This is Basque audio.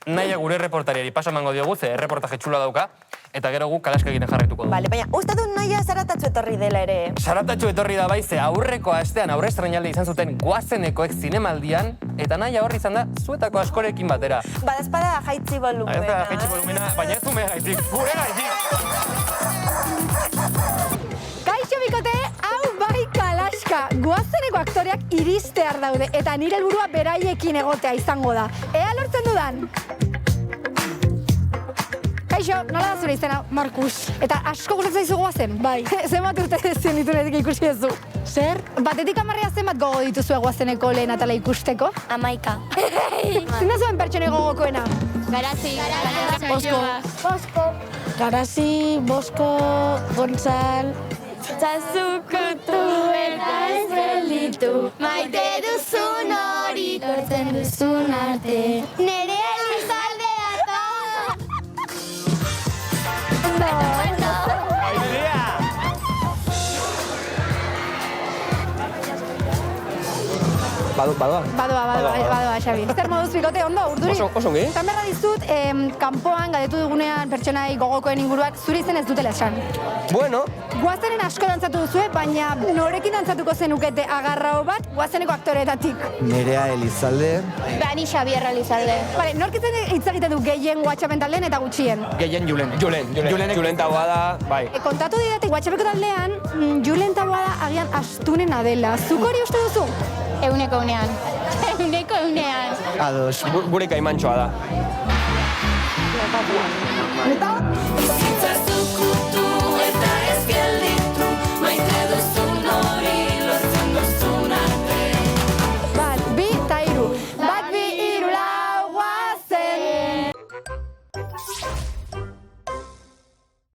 Naia gure reportariari paso emango diogu, ze erreportaje txula dauka, eta gero guk kalaska egiten jarraituko dugu. Bale, baina uste dut Naia zaratatxo etorri dela ere. Zaratatxo etorri da bai, ze aurreko astean aurre estrenaldi izan zuten Goazenekoek zinemaldian, eta Naia horri izan da zuetako askorekin batera. Badazpada jaitzi volumena. Ez da jaitsi volumena, baina ez ume gaitik, gure gaitik! Kaixo bikote, hau bai Kalaska. Goazeneko aktoreak iristear daude, eta nire helburua beraiekin egotea izango da. Ea lortzen dudan? Kaixo, nola da zure izena? Markus. Eta asko gustatzen zaizu Goazen? Bai. Zenbat urte zenitunetik ikusi duzu? Zer? Batetik 10 zenbat gogo dituzue Goazeneko lehen atala ikusteko? 11. Zein da zuen pertsone gogokoena? Garazi. Bosko. Garazi, Bosko, Gontzal... Txazukutu eta ez gelditu, maite duzun hori, lortzen duzun arte. Nere Elizaldea eta... Badoa, Xabi. Zer moduz bikote, ondo, urduri? Oso ongi. Zan berra dizut, kanpoan galdetu dugunean pertsonai gogokoen inguruak zure izen ez dutela esan. Bueno, Goazenen asko dantzatu duzue, baina norekin dantzatuko zenukete agarrao bat Goazeneko aktoreetatik. Nerea Elizalde. Bani Xabier Elizalde. Bale, norkitzen hitz egiten du gehien WhatsAppen taldean eta gutxien? gehien Julen. Julen taua da, bai. Kontatu didate WhatsAppeko taldean, Julen Taboada agian astunena dela. Zuk hori uste duzu? Euneko unean. Ados. Gure kaimantxoa da. Bat, bi, eta hiru. Bat, bi, hiru, lau, Goazen!